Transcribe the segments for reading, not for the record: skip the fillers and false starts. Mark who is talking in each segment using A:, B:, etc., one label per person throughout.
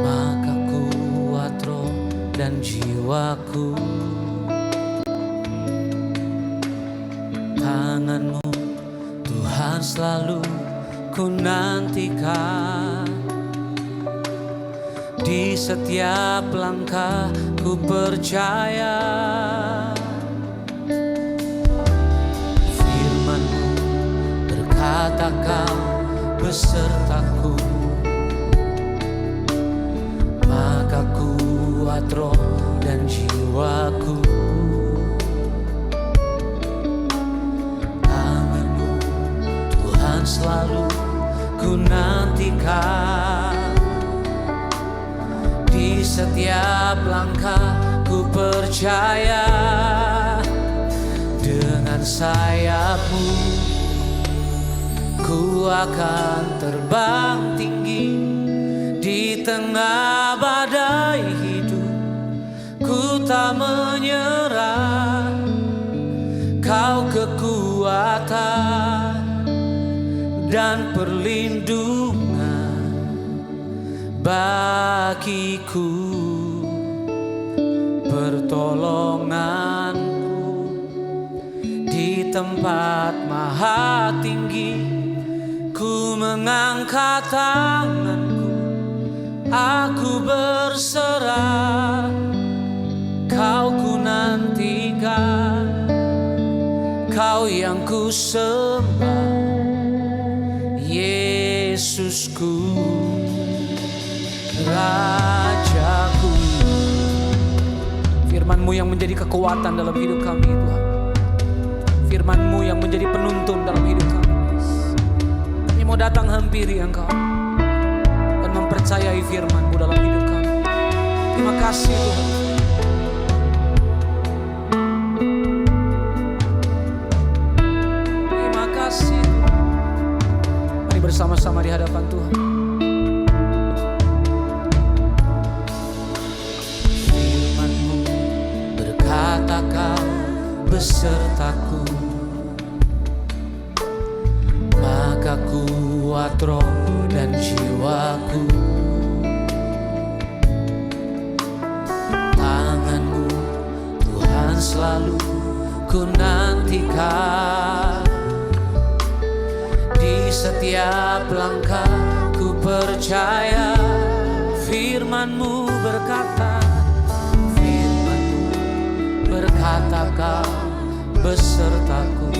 A: maka kuat roh dan jiwaku. Tangan-Mu Tuhan selalu ku nantikan, di setiap langkah ku percaya. Firman-Mu berkata Kau besertaku, maka kuat roh dan jiwaku. Tangan-Mu Tuhan selalu ku nantikan, di setiap langkah ku percaya. Dengan sayap-Mu ku akan terbang tinggi, di tengah badai hidup ku tak menyerah. Kau kekuatan dan perlindungan bagiku, pertolonganku di tempat maha tinggi. Ku mengangkat tanganku, aku berserah. Kau ku nantikan, Kau yang ku sembah, Yesusku, Rajaku. Firman-Mu yang menjadi kekuatan dalam hidup kami Tuhan. Firman-Mu yang menjadi penuntun dalam hidup kami. Kami mau datang hampiri Engkau dan mempercayai firman-Mu dalam hidup kami. Terima kasih Tuhan. Terima kasih Tuhan. Mari bersama-sama di hadapan Tuhan. Firman-Mu berkata Kau besertaku, maka kuat roh dan jiwaku. Tangan-Mu Tuhan selalu ku nantikan, di setiap langkah ku percaya. Firman-Mu berkata, Firman-Mu berkata Kau besertaku,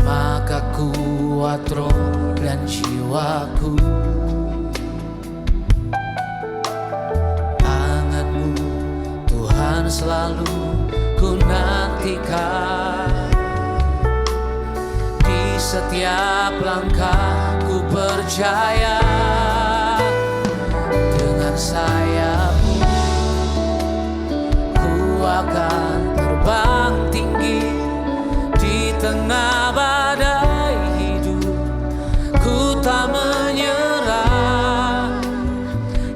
A: maka kuat roh dan jiwaku. Tangan-Mu Tuhan selalu ku nantikan, di setiap langkah ku percaya. Dengan sayap-Mu ku akan terbang tinggi, di tengah badai hidup ku tak menyerah.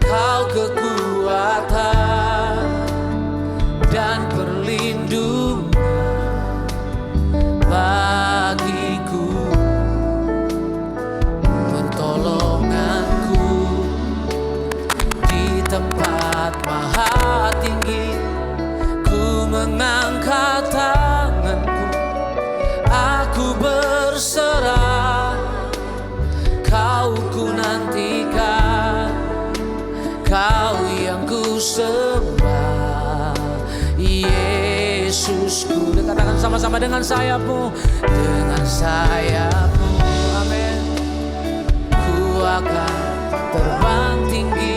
A: Kau kekuatan dan perlindungan bagiku, pertolonganku di tempat maha tinggi. Ku mengangkat tanganku, aku berserah. Kau ku nantikan, Kau yang ku sembah, Yesusku. Katakan sama-sama, dengan sayap-Mu, dengan sayap-Mu, amin. Ku akan terbang tinggi,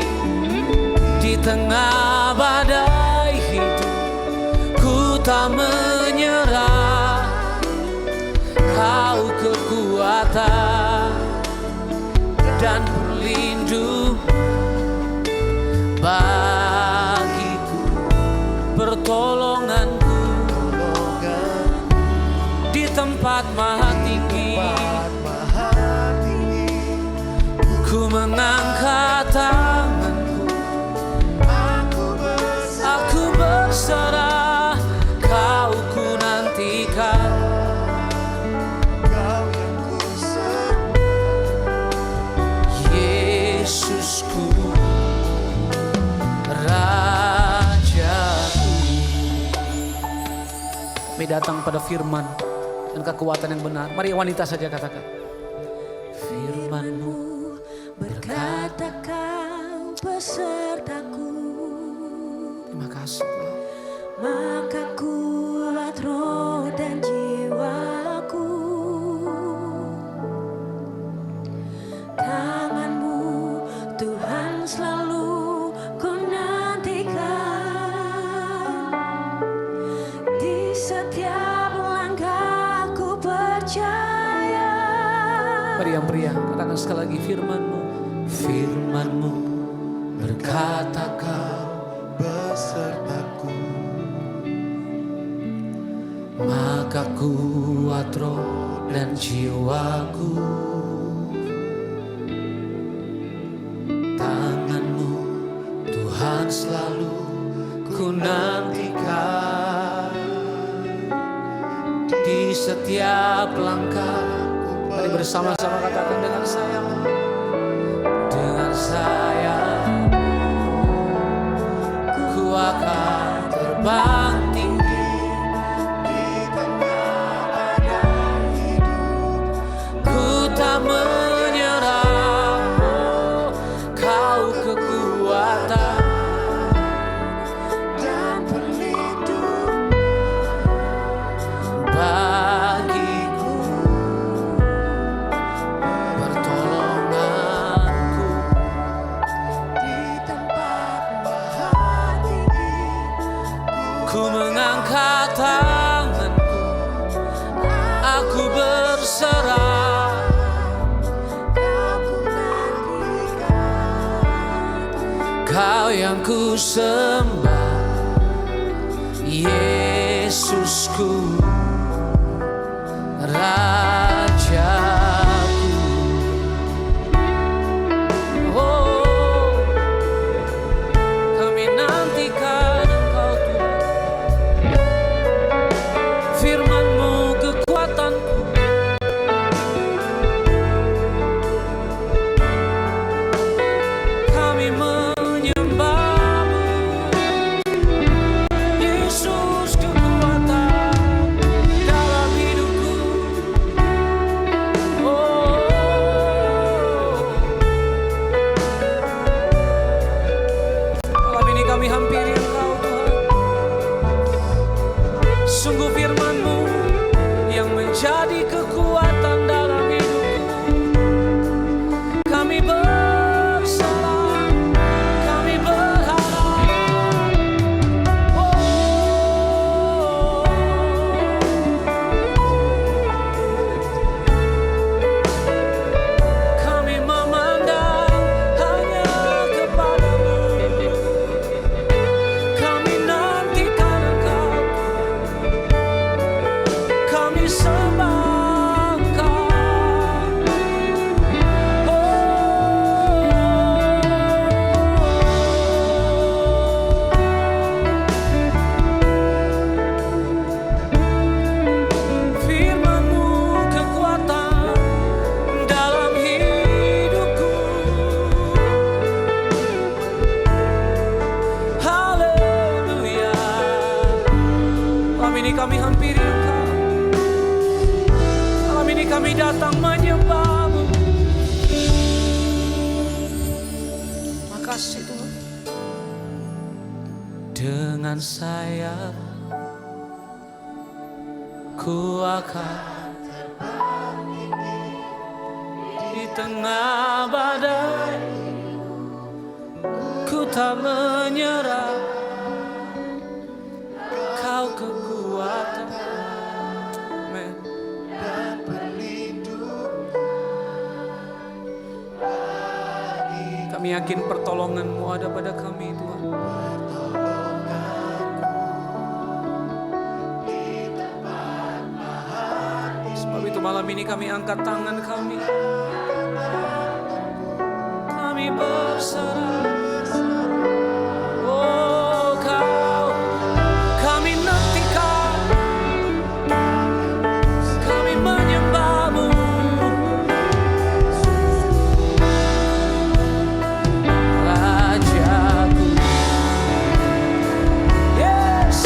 A: di tengah badai hidup ku tak menyerah. Kau kekuatan dan perlindungan bagiku, pertolonganku di tempat maha tinggi. Ku datang pada firman dan kekuatan yang benar. Mari wanita saja katakan. Firman-Mu
B: berkata Kau besertaku.
A: Terima kasih Tuhan.
B: Maka kuat roh dan jiwaku. Tangan-Mu Tuhan selalu ku nantikan. Di setiap langkahku percaya.
A: Mari yang pria katakan sekali lagi, firman-Mu. Firman-Mu berkata Kau
C: besertaku,
A: maka kuat roh dan jiwaku. Tangan-Mu Tuhan selalu ku nantikan. Di setiap langkah, mari bersama-sama katakan dengan sayang. Dengan sayang ku akan terbang tinggi
C: di tengah badai hidup.
A: ku tak menyerah. Oh, Kau kekuatan
C: Dan pelindung
A: bagiku, pertolonganku.
C: di tempat maha tinggi.
A: Ku mengangkat tanganku, aku berserah.
C: Aku nantikan
A: Kau yang ku sembah, Yesusku, Rajaku. Oh, kami nantikan Engkau Tuhan. Firman-Mu kekuatanku. Kami menyembah-Mu, Yesus, kekuatan dalam hidupku. Oh, malam ini kami hampiri Engkau Tuhan. Sungguh firman-Mu yang menjadi kekuatan dalam hidupku. Kami berserah, kami berharap. Oh, kami memandang hanya kepada-Mu. Kami nantikan Engkau, kami sembah Engkau. Firman-Mu kekuatan dalam hidupku. Haleluya. Malam ini kami hampiri Engkau. Malam ini kami datang menyembah-Mu. Makasih Tuhan. Dengan sayap ku akan di tengah badai, ku tak menyerah. Kau kekuatan. Amen. Kami yakin pertolongan-Mu ada pada kami Tuhan. Sebab itu malam ini kami angkat tangan kami. Kami berserah. Oh Kau, kami nantikan. Kami menyembah-Mu. Rajaku. Yes.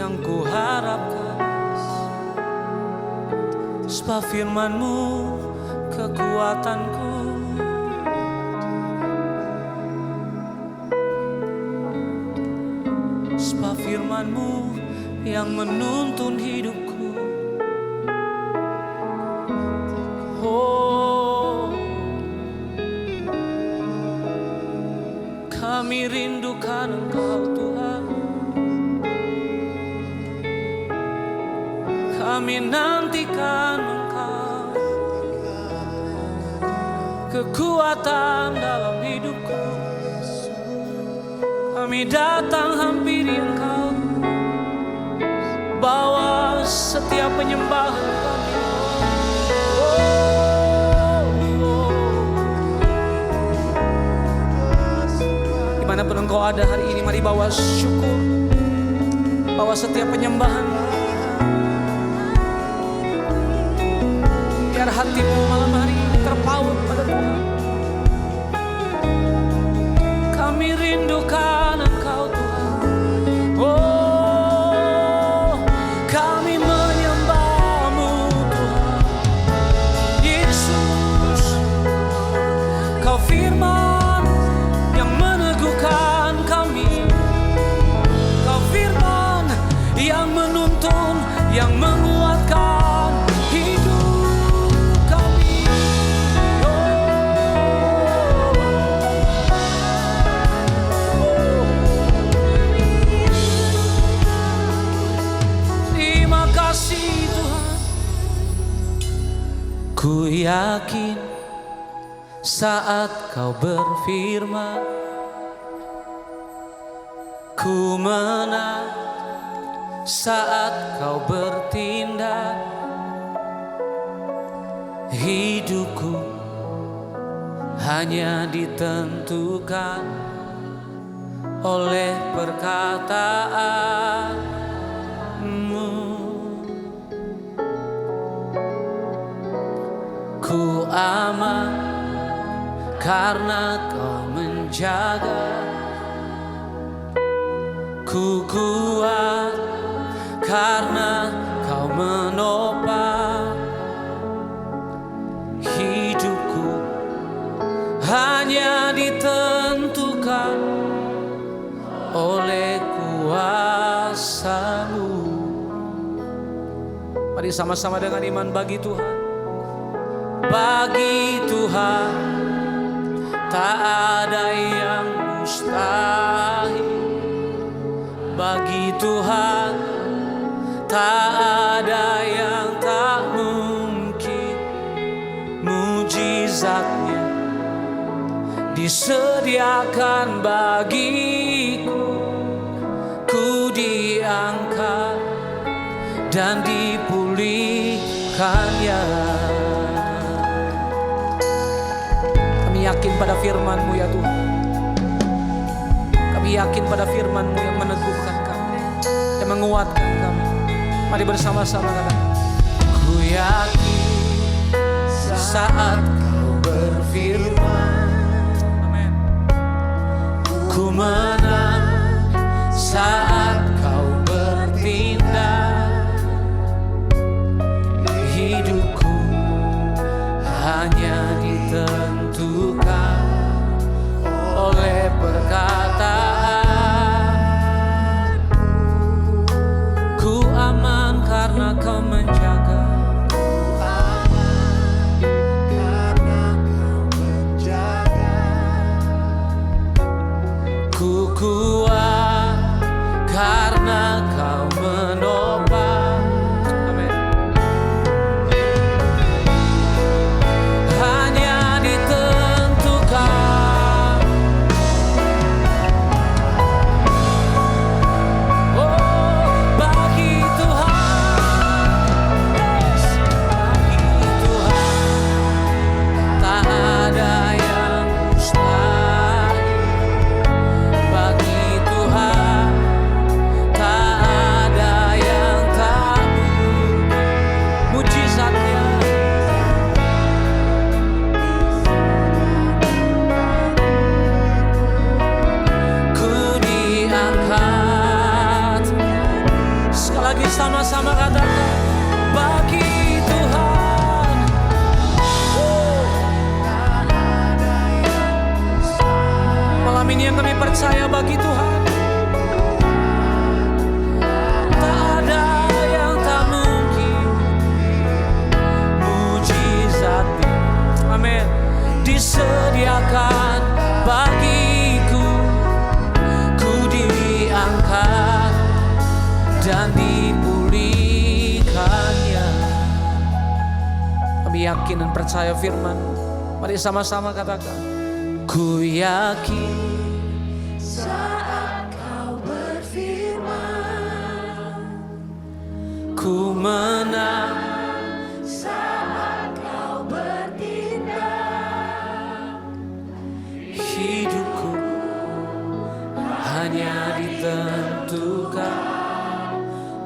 A: yang ku harapkan. Sebab firman-Mu kekuatanku. Sebab firman-Mu yang menuntun hidupku. Oh, kami rindukan Engkau Tuhan. Kami nantikan Engkau, kekuatan dalam hidupku. Kami datang hampiri Engkau, bawa setiap penyembahan kami. Dimanapun Engkau ada hari ini, mari bawa syukur, bawa setiap penyembahan. Biar hatimu malam hari ini terpaut pada Tuhan. Kami rindukan Engkau Tuhan. Oh, kami menyembah-Mu Tuhan. Yesus, Kau firman yang meneguhkan kami. Kau firman yang menuntun, yang menguatkan hidup kami. Terima kasih Tuhan. Ku yakin saat Kau berfirman, ku menang saat Kau bertindak. Hidupku hanya ditentukan oleh perkataan-Mu. Ku aman karena Kau menjaga. Ku kuat karena Kau menopang. Hidupku hanya ditentukan oleh kuasa-Mu. Mari sama-sama dengan iman bagi Tuhan. Bagi Tuhan tak ada yang mustahil. Bagi Tuhan tak ada yang tak mungkin. Mujizatnya disediakan bagiku. Ku diangkat dan dipulihkannya. Kami yakin pada firman-Mu ya Tuhan. Kami yakin pada firman-Mu yang meneguhkan kami, yang menguatkan kami. Mari bersama-sama katakan, ku yakin saat Kau berfirman. Amin. Ku menang saat Kau bertindak. Hidupku hanya ditentukan oleh perkataan. Ku aman karena Kau menjaga. Ku kuat karena Kau menopang. Amin. Hanya ditentukan. Oh, bagi Tuhan sama-sama katakan, bagi Tuhan. Malam ini yang kami percaya bagi Tuhan, tak ada yang tak mungkin. Mujizat-Nya, amin, disediakan bagiku. Ku diangkat dan dipulihkannya. Kami yakin dan percaya firman. Mari sama-sama katakan, ku yakin
B: Saat kau berfirman,
A: ku menang.
B: saat kau bertindak,
A: Hidupku hanya ditentukan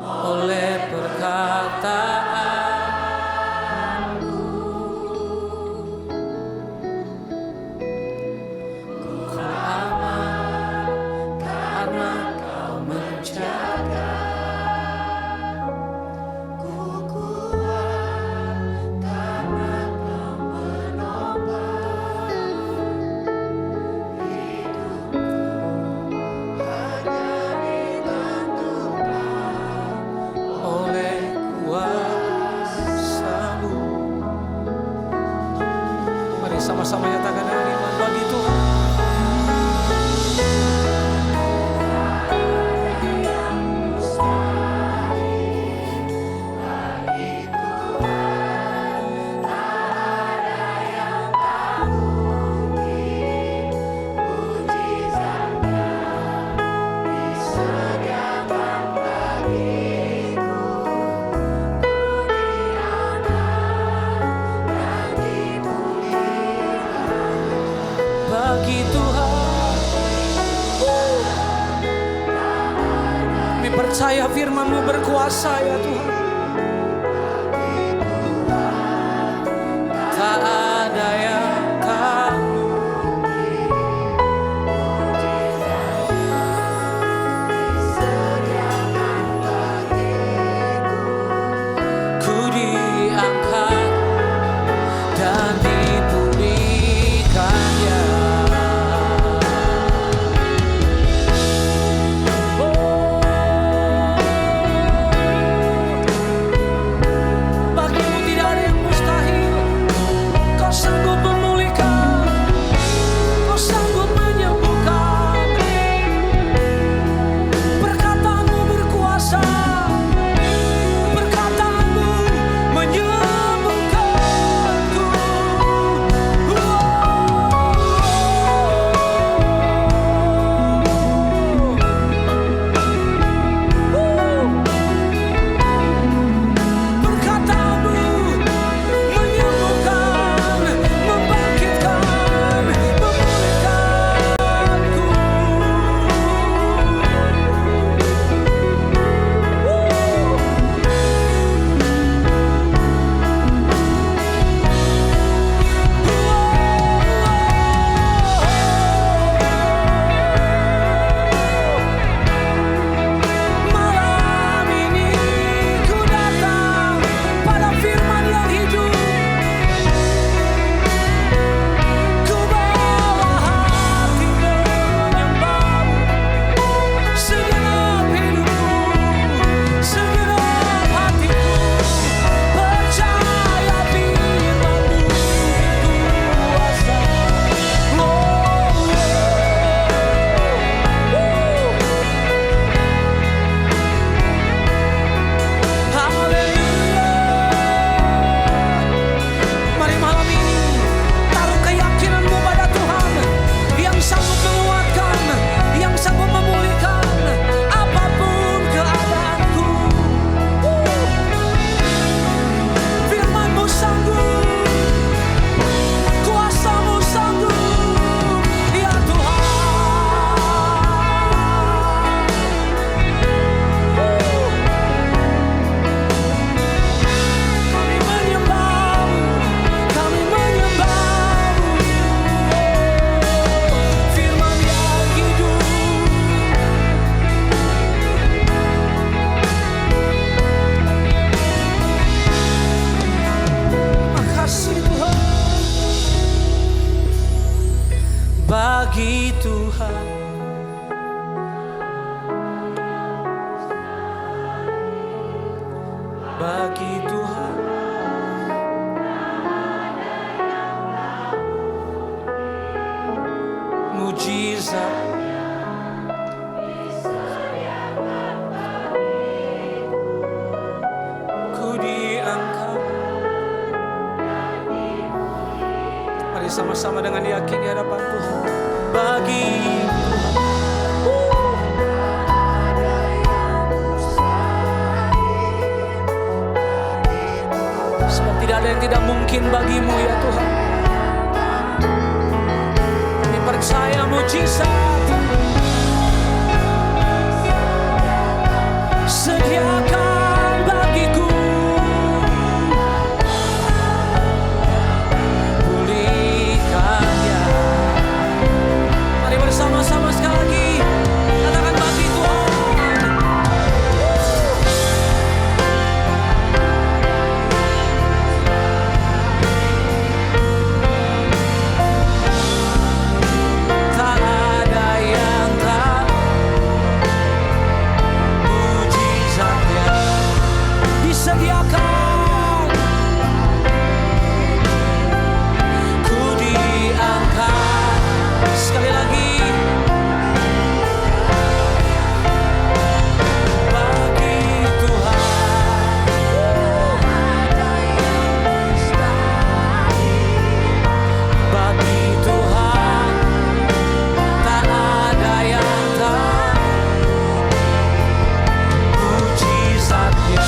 A: oleh perkataanmu. Ku aman karena kau menjaga.
C: Ku kuat karena kau menopang hidupku, hanya ditentukan
A: Oleh kuasa-Mu. Mari sama-sama nyatakan dengan iman bagi Tuhan. Bagi Tuhan, kami percaya firman-Mu berkuasa ya Tuhan. Tak ada yang tak ku diangkat dan dipulihkannya. bagi Tuhan. Mujizat ku diangkat. Mari sama-sama dengan yakin di hadapan Tuhan. Bagi sebab tidak ada yang tidak mungkin bagimu ya Tuhan. Kami percaya mujizat sediakan bagiku. Pulihkannya. Mari bersama-sama sekali lagi katakan bagi Tuhan. Tak ada yang tak mujizatnya disediakan. Ku diangkat sekali lagi bagi Tuhan. Bagi Tuhan tak ada yang tak mujizatnya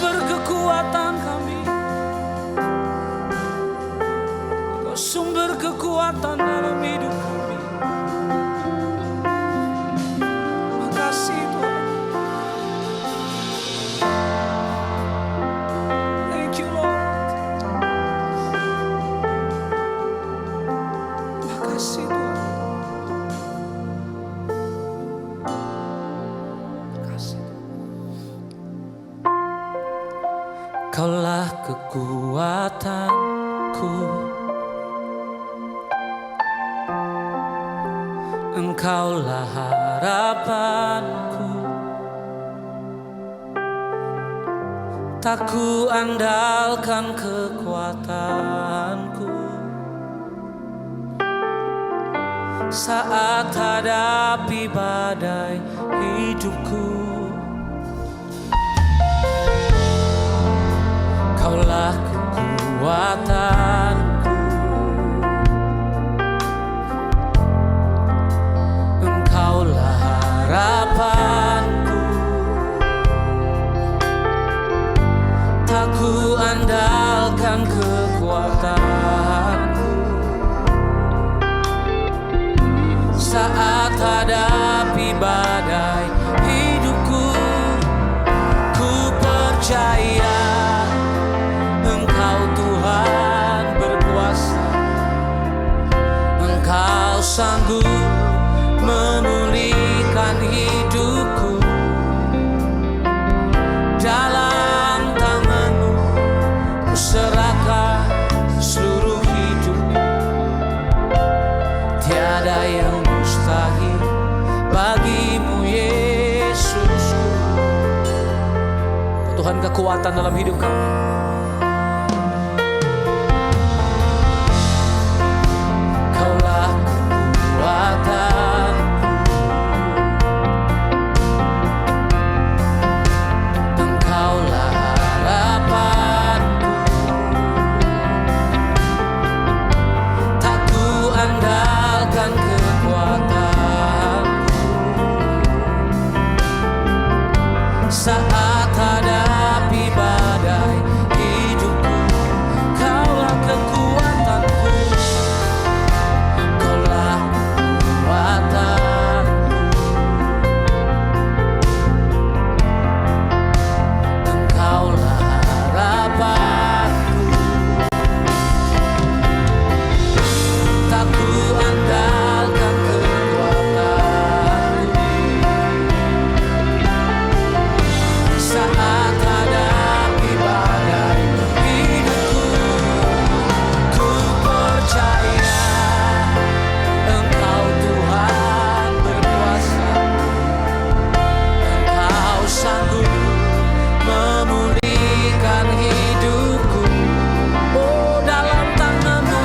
A: sumber kekuatan kami. Engkau sumber kekuatan dalam hidup kami. Makasih Tuhan. Thank you Lord. Makasih Tuhan. Makasih Tuhan. Kaulah kekuatanku, Engkaulah harapanku. Tak ku andalkan kekuatanku saat hadapi badai hidupku. Kaulah kekuatanku, Engkaulah harapanku. Tak ku andalkan kekuatanku saat hadapi badai hidupku. Ku percaya Engkau Tuhan berkuasa, Engkau sanggup memulihkan hidupku. Dalam tangan-Mu ku serahkan seluruh hidup. Tiada yang mustahil bagi-Mu Yesusku. Tuhan kekuatan dalam hidup kami. Kaulah kekuatan, Engkaulah harapanku. Tak ku andalkan kekuatanku saat hadapi badai hidupku. Kaulah kekuatanku, Kaulah kekuatanku, Engkaulah harapanku. Tak ku andalkan kekuatanku saat hadapi badai hidupku. Ku percaya Engkau Tuhan berkuasa, Engkau sanggup memulihkan hidupku. Oh, dalam tangan-Mu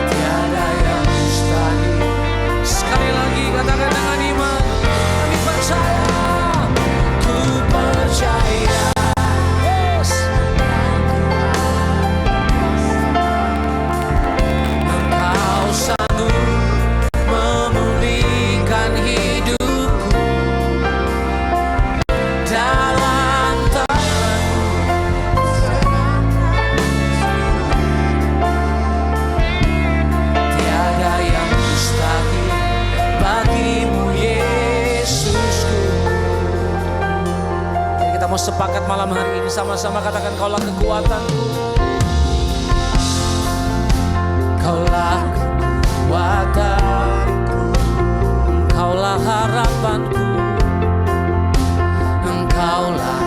A: tiada yang mustahil. Sekali lagi katakan dengan iman, kami percaya. Ku percaya, yes, Engkau sanggup memulihkan hidupku. Dalam tangan-Mu tiada yang mustahil bagi-Mu Yesusku. Jadi kita mau sepakat malam hari ini sama-sama katakan, Kaulah kekuatanku, Kaulah kekuatanku, Engkaulah harapanku. Engkaulah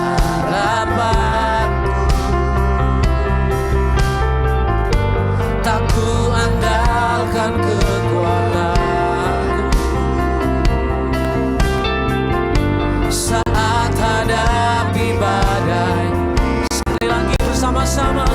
A: harapanku. Tak ku andalkan kekuatanku saat hadapi badai. Sekali lagi bersama-sama.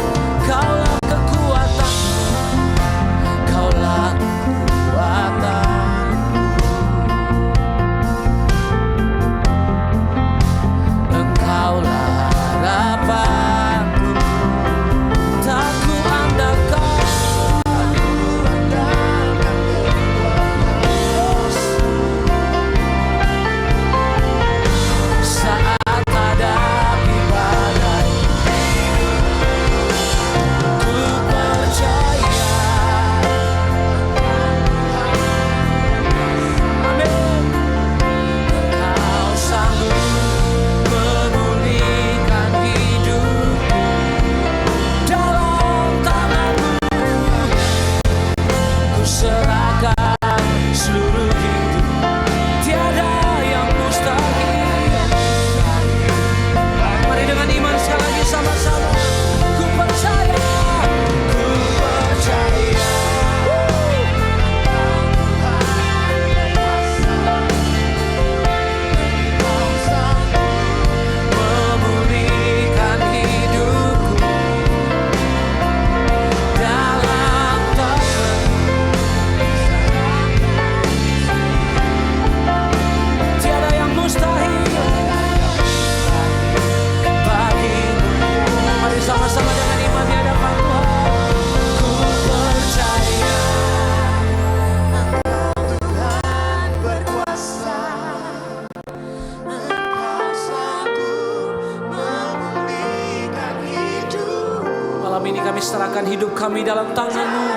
A: kami serahkan hidup kami dalam tangan-Mu.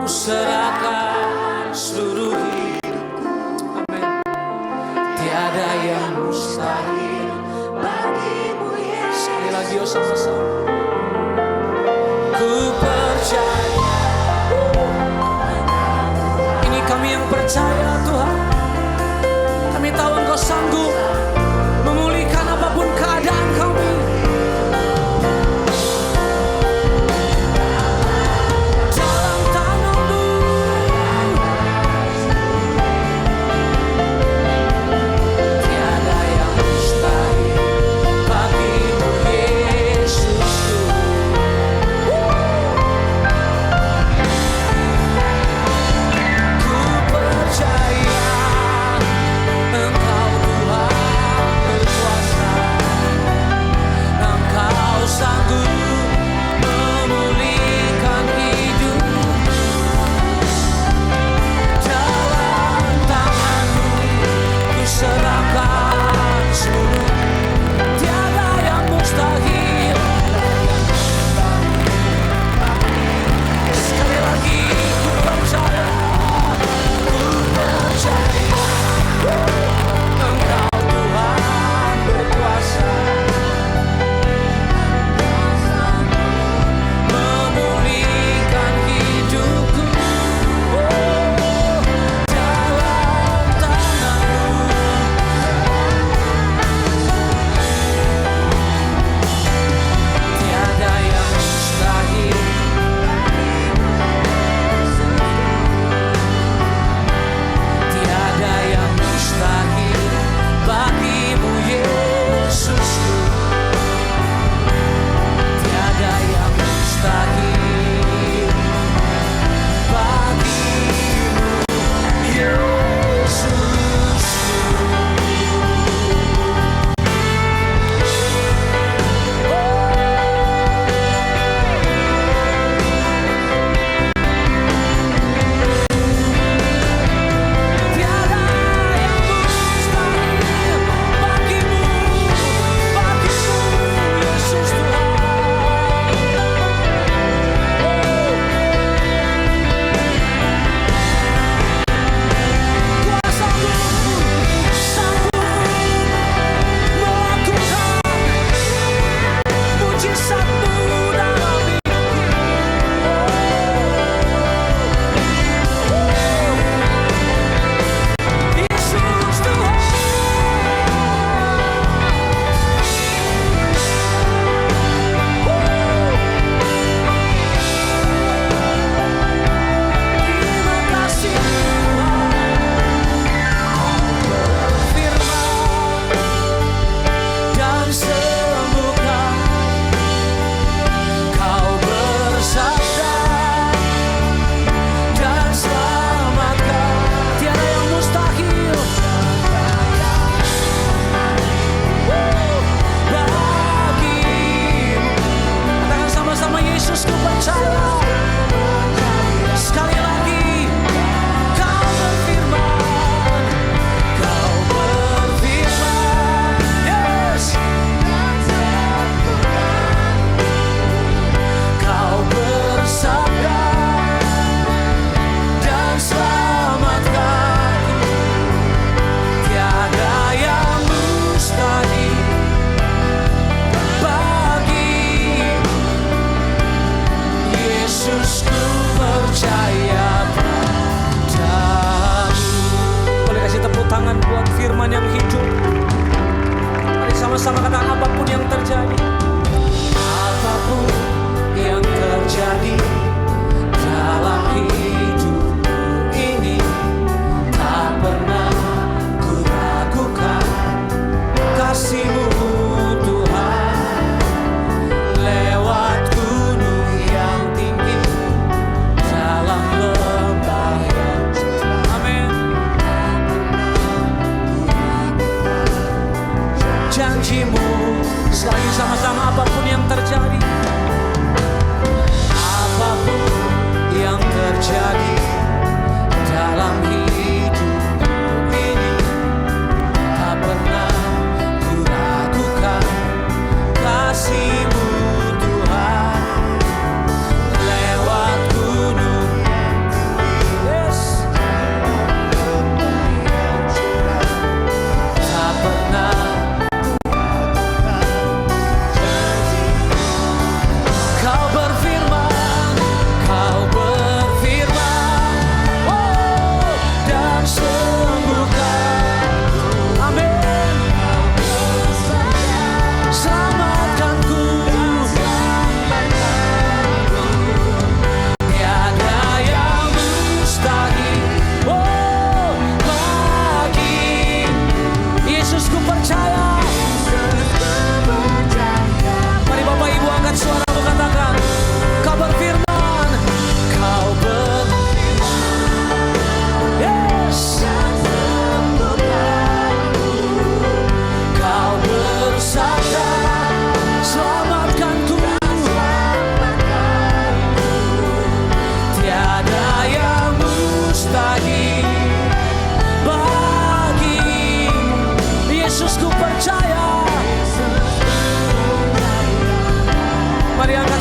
A: Ku serahkan seluruh hidupku. Amin. Tiada yang mustahil
B: bagimu Yesus.
A: Sekali lagi sama-sama. Ku percaya. Ini kami yang percaya Tuhan. Kami tahu Engkau sanggup memulihkan apapun keadaan kami. Dalam tangan-Mu. Tiada yang mustahil bagimu Yesus. Ku percaya Engkau Tuhan berkuasa. Engkau sanggup memulihkan hidup. Dalam tangan-Mu ku serahkan seluruh. Tiada yang mustahil. Sekali lagi ku percaya. Engkau Tuhan berkuasa. Memulihkan hidupku. Dalam tangan-Mu. Tiada yang mustahil. Tiada yang mustahil bagimu Yesus. Tiada yang mustahil bagimu Yesus. Tiada yang mustahil bagimu Yesus Tuhan. Kuasa-Mu sanggup melakukan mujizat-Mu dalam Yesus Tuhan. Terima kasih Tuhan. Firman dan sembuhkan. Kau bersabda dan selamatkan. Tiada yang mustahil bagimu. Katakan sama-sama, Yesus ku percaya. Sekali lagi, Kau berfirman. Kau berfirman. Yes. Kau bersabda dan selamatkan. Tiada yang mustahil bagimu Yesus, ku percaya padamu. Boleh kasih tepuk tangan buat firman yang hidup. Mari sama-sama katakan, apapun yang terjadi. Apapun yang terjadi dalam hidupku ini, tak pernah ku ragukan kasih-Mu Tuhan. Lewat gunung yang tinggi, dalam lembah yang curam. Amin. Janji-Mu, sekali sama-sama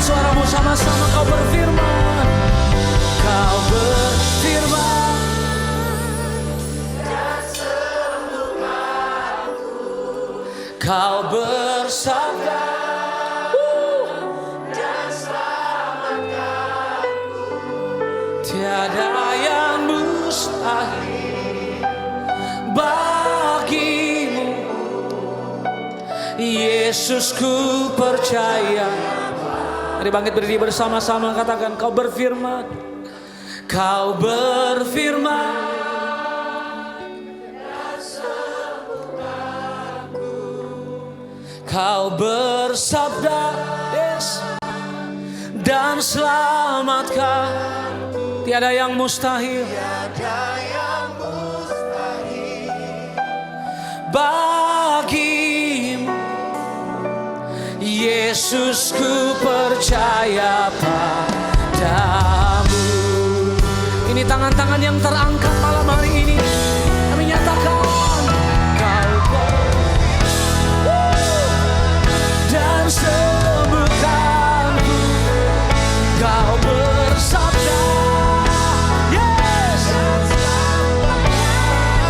A: suaramu sama-sama kau berfirman. Kau berfirman
C: dan sembuhkanku,
A: kau bersabda
C: dan selamatkanku.
A: tiada yang mustahil bagimu. Yesus, ku percaya. Mari bangkit berdiri bersama-sama, katakan kau berfirman. Kau berfirman kau bersabda, yes, dan selamatkan. Tiada yang mustahil
C: Tiada yang mustahil
A: bagimu. Yesus, ku percaya padamu. Ini tangan-tangan yang terangkat malam hari ini. Kami nyatakan kau dan sembuhkanku. Kau bersabda, yes,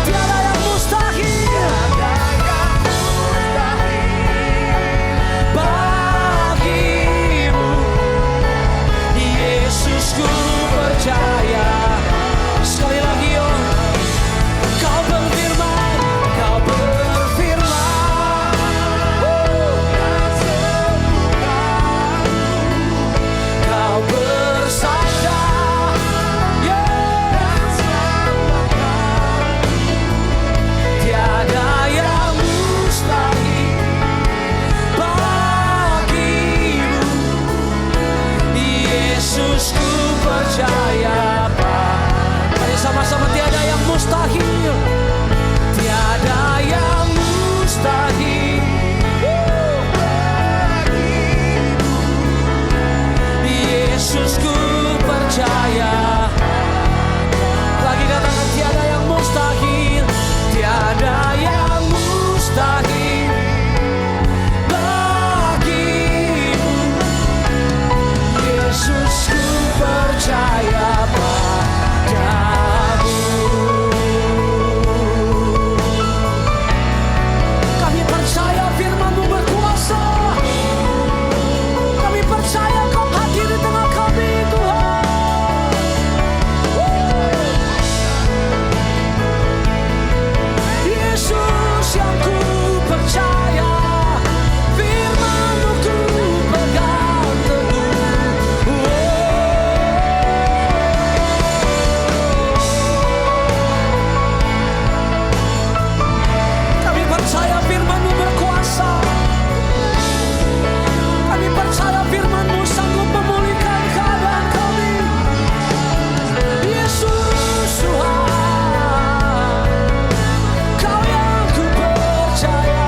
A: tiada yang mustahil bagimu. Yesus, ku percaya. Sekali lagi, oh, kau berfirman, kau berfirman, kau bersabda, yes, tiada yang mustahil bagimu. Yesus, ku percaya. Mari sama-sama, tiada yang mustahil, tiada yang mustahil. Yesus, ku percaya. Lagi katakan tiada yang mustahil, tiada yang mustahil bagimu. Yesus, ku percaya padamu. Kami percaya firman-Mu berkuasa. Kami percaya Kau hadir di tengah kami, Tuhan. Yesus, yang ku percaya, firman-Mu ku pegang teguh. Kami percaya firman-Mu berkuasa. Kami percaya firman-Mu sanggup memulihkan keadaan kami. Yesus, Tuhan, Kau yang ku percaya.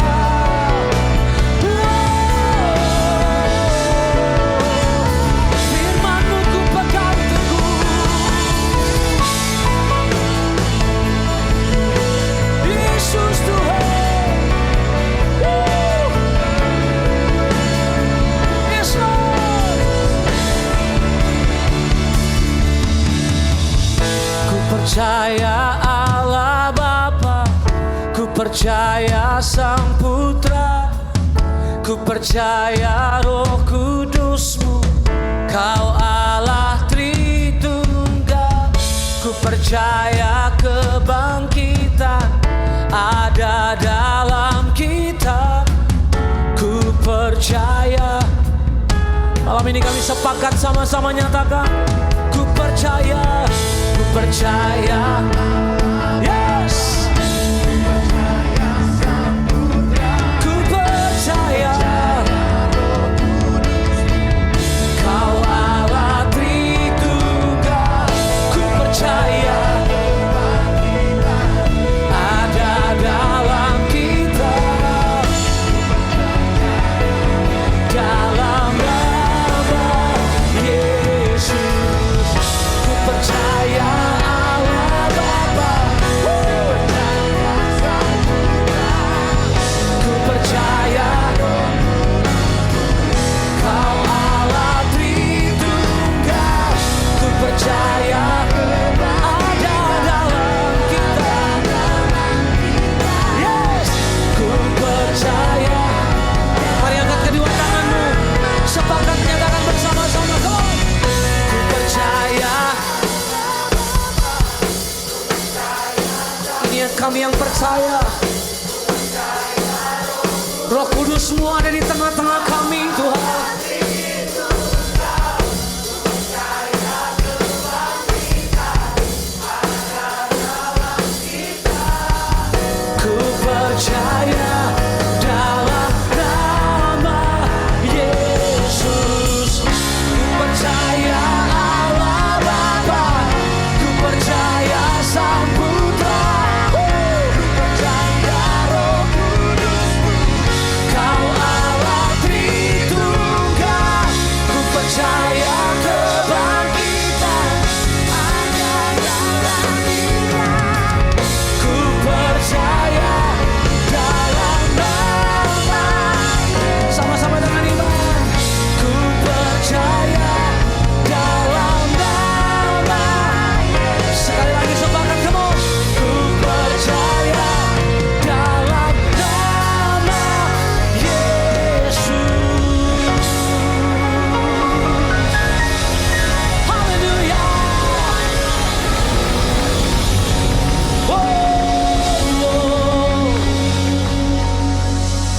A: Firman-Mu ku pegang teguh. Yesus, Tuhan, yes, Lord. Ku percaya Allah Bapa, ku percaya Sang Putra, ku percaya Roh Kudus-Mu, Kau Allah Tritunggal. Ku percaya kebangkitan ada dalam kita. Ku percaya. Malam ini kami sepakat sama-sama nyatakan, ku percaya, ku percaya. Yes, ku percaya Kau Allah Tritunggal. Ku percaya ada dalam kita, dalam nama Yesus. Ku percaya Allah Bapa, kami yang percaya. Roh Kudus-Mu ada di tengah-tengah kami Tuhan. Ku percaya dalam nama Yesus. Ku percaya Allah Bapa. Ku percaya Sang Putra. Ku percaya Roh Kudus-Mu. Kau Allah Tritunggal. Ku percaya kebangkitan hanya dalam Dia. Ku percaya dalam nama. Sama-sama dengan iman. Ku percaya dalam nama. Sekali lagi sumbangkan kamu. Ku percaya dalam nama Yesus. Haleluya.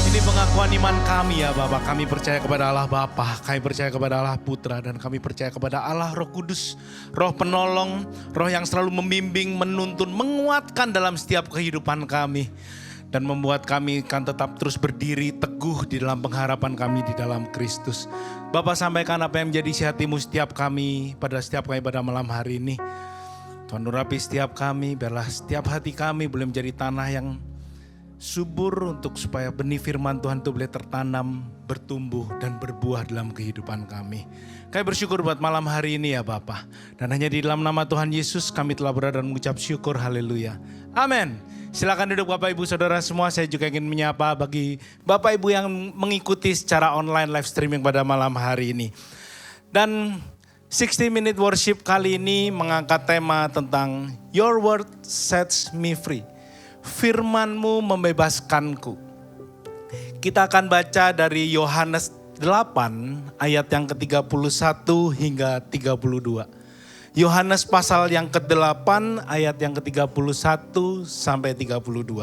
D: Ini pengakuan iman kami ya Bapak. Kami percaya kepada Allah Bapa, kami percaya kepada Allah Putra, dan kami percaya kepada Allah Roh Kudus. Roh penolong, roh yang selalu membimbing, menuntun, menguatkan dalam setiap kehidupan kami. Dan membuat kami kan tetap terus berdiri teguh di dalam pengharapan kami di dalam Kristus. Bapak sampaikan apa yang menjadi isi hatimu setiap kami pada malam hari ini. Tuhan urapi setiap kami, biarlah setiap hati kami boleh menjadi tanah yang subur untuk supaya benih firman Tuhan itu boleh tertanam, bertumbuh dan berbuah dalam kehidupan kami. Kami bersyukur buat malam hari ini ya Bapa. Dan hanya di dalam nama Tuhan Yesus kami telah berada dan mengucap syukur, haleluya. Amin. Silakan duduk Bapak Ibu Saudara semua. Saya juga ingin menyapa bagi Bapak Ibu yang mengikuti secara online live streaming pada malam hari ini. Dan 60 Minute Worship kali ini mengangkat tema tentang Your Word Sets Me Free. Firman-Mu membebaskanku. Kita akan baca dari Yohanes 8 ayat yang ke-31 hingga 32. Yohanes pasal yang ke-8 ayat yang ke-31 sampai 32.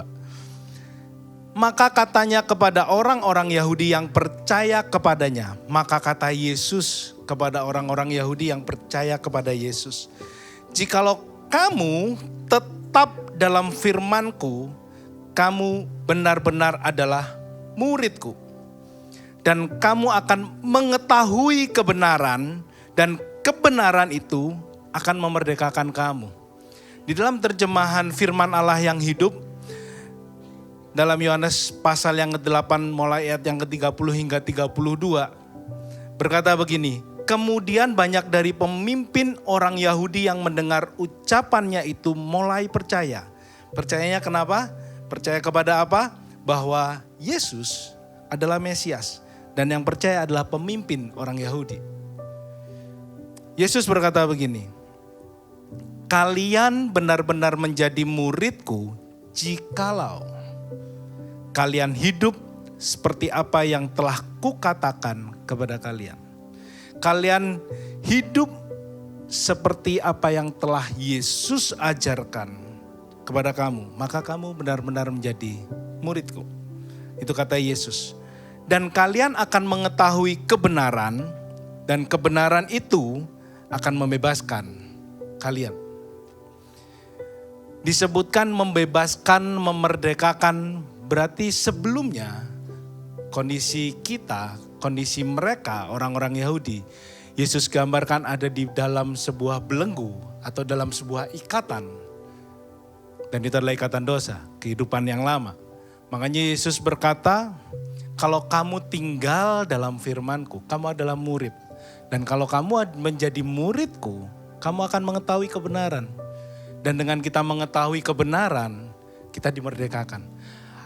D: Maka katanya kepada orang-orang Yahudi yang percaya kepadanya. Maka kata Yesus kepada orang-orang Yahudi yang percaya kepada Yesus. Jikalau kamu tetap dalam firman-Ku, kamu benar-benar adalah murid-Ku. Dan kamu akan mengetahui kebenaran, dan kebenaran itu akan memerdekakan kamu. Di dalam terjemahan firman Allah yang hidup, dalam Yohanes pasal yang ke-8 mulai ayat yang ke-30 hingga 32, berkata begini, kemudian banyak dari pemimpin orang Yahudi yang mendengar ucapannya itu mulai percaya. Percayanya kenapa? Percaya kepada apa? Bahwa Yesus adalah Mesias. Dan yang percaya adalah pemimpin orang Yahudi. Yesus berkata begini, kalian benar-benar menjadi murid-Ku jikalau kalian hidup seperti apa yang telah Kukatakan kepada kalian. Kalian hidup seperti apa yang telah Yesus ajarkan kepada kamu, maka kamu benar-benar menjadi murid-Ku. Itu kata Yesus. Dan kalian akan mengetahui kebenaran, dan kebenaran itu akan membebaskan kalian. Disebutkan membebaskan, memerdekakan, berarti sebelumnya kondisi kita, kondisi mereka, orang-orang Yahudi, Yesus gambarkan ada di dalam sebuah belenggu atau dalam sebuah ikatan. Dan itu adalah ikatan dosa, kehidupan yang lama. Makanya Yesus berkata, kalau kamu tinggal dalam firman-Ku, kamu adalah murid. Dan kalau kamu menjadi murid-Ku, kamu akan mengetahui kebenaran. Dan dengan kita mengetahui kebenaran, kita dimerdekakan.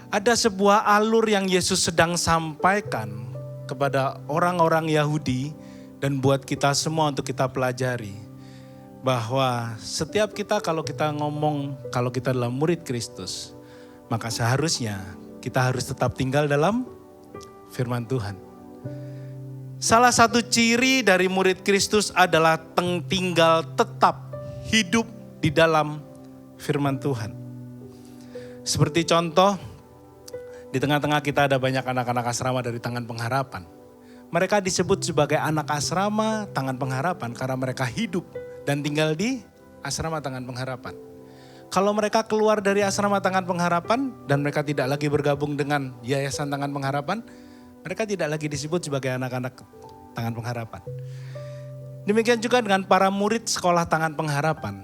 D: Ada sebuah alur yang Yesus sedang sampaikan kepada orang-orang Yahudi dan buat kita semua untuk kita pelajari. Bahwa setiap kita kalau kita ngomong, kalau kita adalah murid Kristus, maka seharusnya kita harus tetap tinggal dalam firman Tuhan. Salah satu ciri dari murid Kristus adalah tinggal tetap hidup di dalam firman Tuhan. Seperti contoh, di tengah-tengah kita ada banyak anak-anak asrama dari Tangan Pengharapan. Mereka disebut sebagai anak asrama Tangan Pengharapan karena mereka hidup dan tinggal di asrama Tangan Pengharapan. Kalau mereka keluar dari asrama Tangan Pengharapan dan mereka tidak lagi bergabung dengan Yayasan Tangan Pengharapan, mereka tidak lagi disebut sebagai anak-anak Tangan Pengharapan. Demikian juga dengan para murid sekolah Tangan Pengharapan.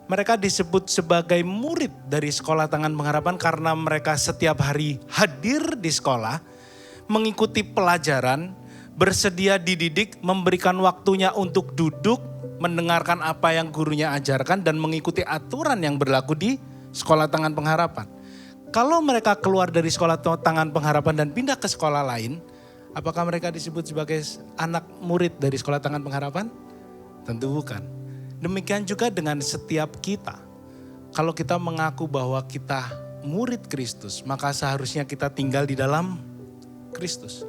D: Mereka disebut sebagai murid dari sekolah Tangan Pengharapan karena mereka setiap hari hadir di sekolah, mengikuti pelajaran, bersedia dididik, memberikan waktunya untuk duduk, mendengarkan apa yang gurunya ajarkan dan mengikuti aturan yang berlaku di sekolah Tangan Pengharapan. Kalau mereka keluar dari sekolah Tangan Pengharapan dan pindah ke sekolah lain, apakah mereka disebut sebagai anak murid dari sekolah Tangan Pengharapan? Tentu bukan. Demikian juga dengan setiap kita. Kalau kita mengaku bahwa kita murid Kristus, maka seharusnya kita tinggal di dalam Kristus.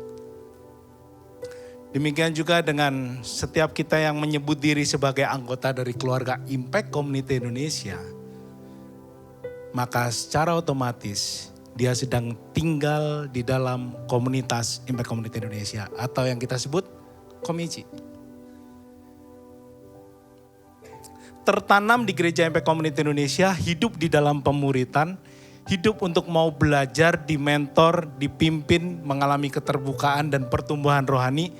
D: Demikian juga dengan setiap kita yang menyebut diri sebagai anggota dari keluarga Impact Community Indonesia, maka secara otomatis dia sedang tinggal di dalam komunitas Impact Community Indonesia atau yang kita sebut Komici. Tertanam di gereja Impact Community Indonesia, hidup di dalam pemuritan, hidup untuk mau belajar, dimentor, dipimpin, mengalami keterbukaan dan pertumbuhan rohani.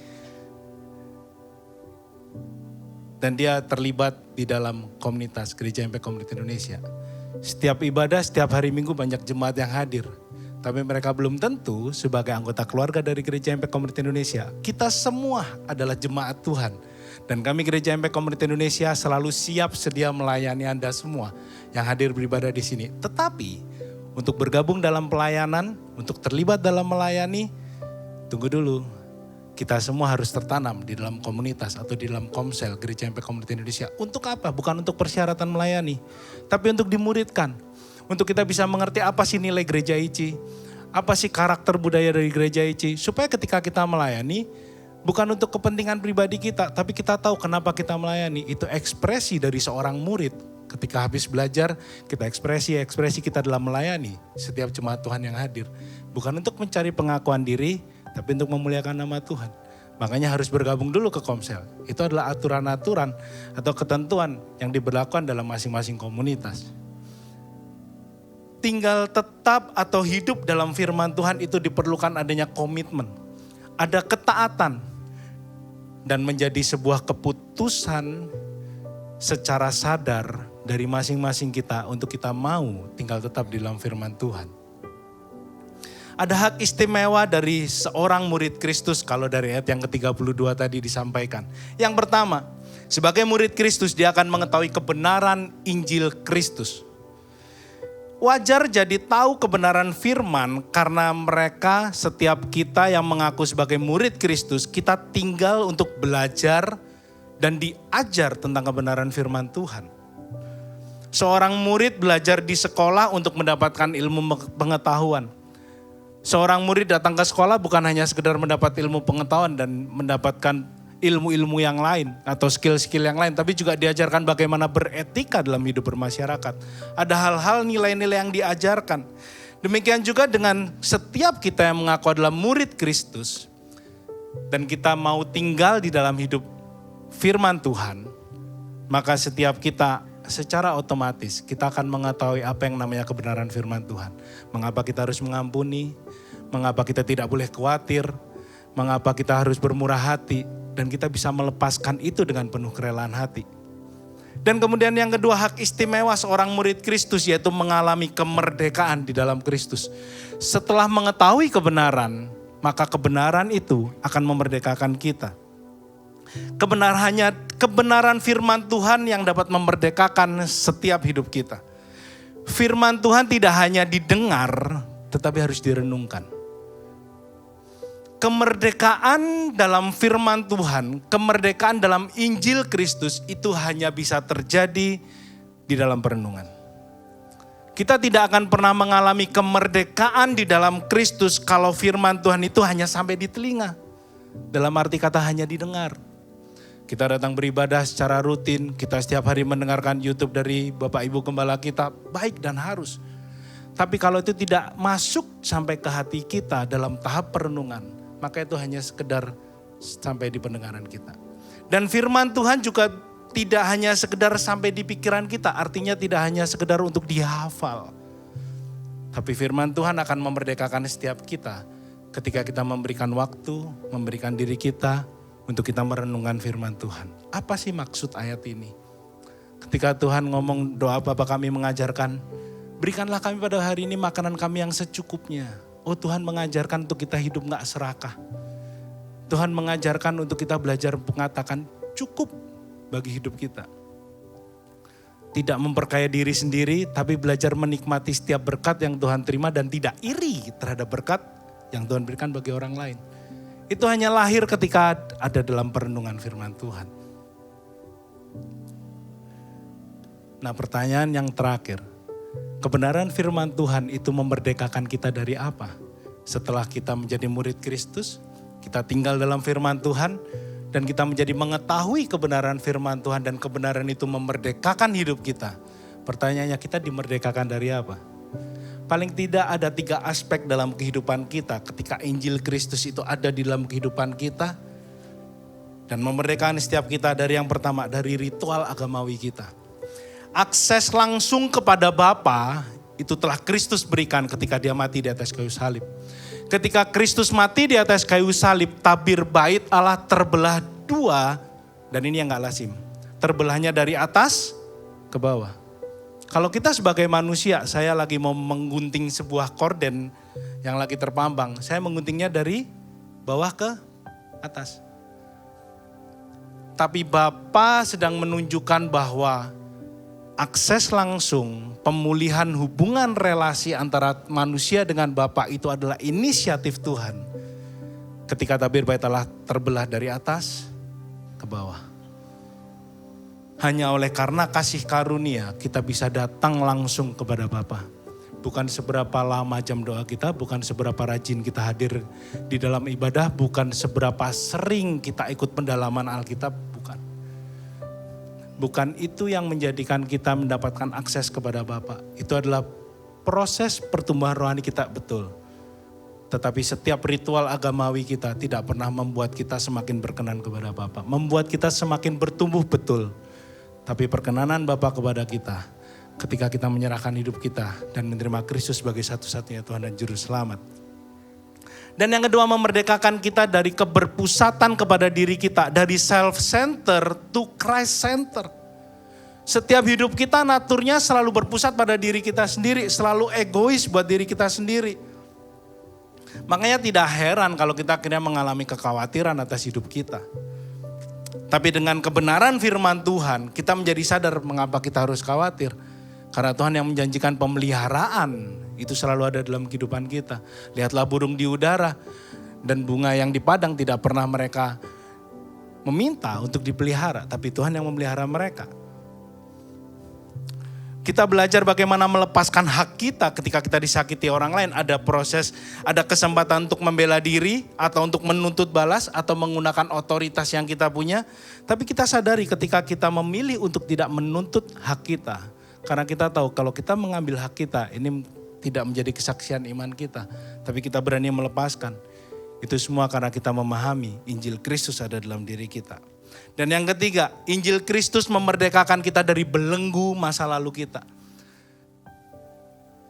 D: Dan dia terlibat di dalam komunitas gereja Impact Community Indonesia. Setiap ibadah, setiap hari Minggu banyak jemaat yang hadir. Tapi mereka belum tentu sebagai anggota keluarga dari gereja Impact Community Indonesia. Kita semua adalah jemaat Tuhan. Dan kami gereja Impact Community Indonesia selalu siap sedia melayani Anda semua yang hadir beribadah di sini. Tetapi untuk bergabung dalam pelayanan, untuk terlibat dalam melayani, tunggu dulu. Kita semua harus tertanam di dalam komunitas atau di dalam komsel Gereja Impact Community Indonesia. Untuk apa? Bukan untuk persyaratan melayani, tapi untuk dimuridkan. Untuk kita bisa mengerti apa sih nilai gereja ICI, apa sih karakter budaya dari gereja ICI. Supaya ketika kita melayani, bukan untuk kepentingan pribadi kita, tapi kita tahu kenapa kita melayani. Itu ekspresi dari seorang murid. Ketika habis belajar, kita ekspresi kita dalam melayani setiap jemaat Tuhan yang hadir. Bukan untuk mencari pengakuan diri, tapi untuk memuliakan nama Tuhan. Makanya harus bergabung dulu ke komsel. Itu adalah aturan-aturan atau ketentuan yang diberlakukan dalam masing-masing komunitas. Tinggal tetap atau hidup dalam firman Tuhan itu diperlukan adanya komitmen. Ada ketaatan dan menjadi sebuah keputusan secara sadar dari masing-masing kita untuk kita mau tinggal tetap di dalam firman Tuhan. Ada hak istimewa dari seorang murid Kristus kalau dari ayat yang ke-32 tadi disampaikan. Yang pertama, sebagai murid Kristus dia akan mengetahui kebenaran Injil Kristus. Wajar jadi tahu kebenaran firman karena mereka setiap kita yang mengaku sebagai murid Kristus, kita tinggal untuk belajar dan diajar tentang kebenaran firman Tuhan. Seorang murid belajar di sekolah untuk mendapatkan ilmu pengetahuan. Seorang murid datang ke sekolah bukan hanya sekedar mendapat ilmu pengetahuan dan mendapatkan ilmu-ilmu yang lain atau skill-skill yang lain, tapi juga diajarkan bagaimana beretika dalam hidup bermasyarakat. Ada hal-hal nilai-nilai yang diajarkan. Demikian juga dengan setiap kita yang mengaku adalah murid Kristus dan kita mau tinggal di dalam hidup firman Tuhan, maka setiap kita secara otomatis kita akan mengetahui apa yang namanya kebenaran firman Tuhan. Mengapa kita harus mengampuni, mengapa kita tidak boleh khawatir, mengapa kita harus bermurah hati, dan kita bisa melepaskan itu dengan penuh kerelaan hati. Dan kemudian yang kedua, hak istimewa seorang murid Kristus yaitu mengalami kemerdekaan di dalam Kristus. Setelah mengetahui kebenaran, maka kebenaran itu akan memerdekakan kita. Kebenaran firman Tuhan yang dapat memerdekakan setiap hidup kita. Firman Tuhan tidak hanya didengar, tetapi harus direnungkan. Kemerdekaan dalam firman Tuhan, kemerdekaan dalam Injil Kristus itu hanya bisa terjadi di dalam perenungan. Kita tidak akan pernah mengalami kemerdekaan di dalam Kristus kalau firman Tuhan itu hanya sampai di telinga. Dalam arti kata hanya didengar. Kita datang beribadah secara rutin, kita setiap hari mendengarkan YouTube dari Bapak Ibu Gembala kita, baik dan harus. Tapi kalau itu tidak masuk sampai ke hati kita dalam tahap perenungan, maka itu hanya sekedar sampai di pendengaran kita. Dan firman Tuhan juga tidak hanya sekedar sampai di pikiran kita, artinya tidak hanya sekedar untuk dihafal. Tapi firman Tuhan akan memerdekakan setiap kita ketika kita memberikan waktu, memberikan diri kita untuk kita merenungkan firman Tuhan. Apa sih maksud ayat ini? Ketika Tuhan ngomong doa Bapa kami mengajarkan, berikanlah kami pada hari ini makanan kami yang secukupnya. Oh Tuhan mengajarkan untuk kita hidup gak serakah. Tuhan mengajarkan untuk kita belajar mengatakan cukup bagi hidup kita. Tidak memperkaya diri sendiri, tapi belajar menikmati setiap berkat yang Tuhan terima dan tidak iri terhadap berkat yang Tuhan berikan bagi orang lain. Itu hanya lahir ketika ada dalam perenungan firman Tuhan. Nah, pertanyaan yang terakhir, kebenaran firman Tuhan itu memerdekakan kita dari apa? Setelah kita menjadi murid Kristus, kita tinggal dalam firman Tuhan, dan kita menjadi mengetahui kebenaran firman Tuhan dan kebenaran itu memerdekakan hidup kita. Pertanyaannya, kita dimerdekakan dari apa? Paling tidak ada 3 aspek dalam kehidupan kita ketika Injil Kristus itu ada di dalam kehidupan kita. Dan memerdekakan setiap kita dari yang pertama, dari ritual agamawi kita. Akses langsung kepada Bapa itu telah Kristus berikan ketika dia mati di atas kayu salib. Ketika Kristus mati di atas kayu salib, tabir bait Allah terbelah 2, dan ini yang gak lazim. Terbelahnya dari atas ke bawah. Kalau kita sebagai manusia, saya lagi mau menggunting sebuah korden yang lagi terpampang. Saya mengguntingnya dari bawah ke atas. Tapi Bapa sedang menunjukkan bahwa akses langsung, pemulihan hubungan relasi antara manusia dengan Bapa itu adalah inisiatif Tuhan. Ketika tabir bait Allah terbelah dari atas ke bawah. Hanya oleh karena kasih karunia kita bisa datang langsung kepada Bapa. Bukan seberapa lama jam doa kita, bukan seberapa rajin kita hadir di dalam ibadah, bukan seberapa sering kita ikut pendalaman Alkitab, bukan. Bukan itu yang menjadikan kita mendapatkan akses kepada Bapa. Itu adalah proses pertumbuhan rohani kita, betul. Tetapi setiap ritual agamawi kita tidak pernah membuat kita semakin berkenan kepada Bapa. Membuat kita semakin bertumbuh, betul. Tapi perkenanan Bapa kepada kita ketika kita menyerahkan hidup kita dan menerima Kristus sebagai satu-satunya Tuhan dan Juru Selamat. Dan yang kedua, memerdekakan kita dari keberpusatan kepada diri kita. Dari self-center to Christ-center. Setiap hidup kita naturnya selalu berpusat pada diri kita sendiri. Selalu egois buat diri kita sendiri. Makanya tidak heran kalau kita akhirnya mengalami kekhawatiran atas hidup kita. Tapi dengan kebenaran firman Tuhan, kita menjadi sadar mengapa kita harus khawatir. Karena Tuhan yang menjanjikan pemeliharaan, itu selalu ada dalam kehidupan kita. Lihatlah burung di udara dan bunga yang di padang, tidak pernah mereka meminta untuk dipelihara. Tapi Tuhan yang memelihara mereka. Kita belajar bagaimana melepaskan hak kita ketika kita disakiti orang lain. Ada proses, ada kesempatan untuk membela diri atau untuk menuntut balas atau menggunakan otoritas yang kita punya. Tapi kita sadari ketika kita memilih untuk tidak menuntut hak kita. Karena kita tahu kalau kita mengambil hak kita, ini tidak menjadi kesaksian iman kita. Tapi kita berani melepaskan. Itu semua karena kita memahami Injil Kristus ada dalam diri kita. Dan yang ketiga, Injil Kristus memerdekakan kita dari belenggu masa lalu kita.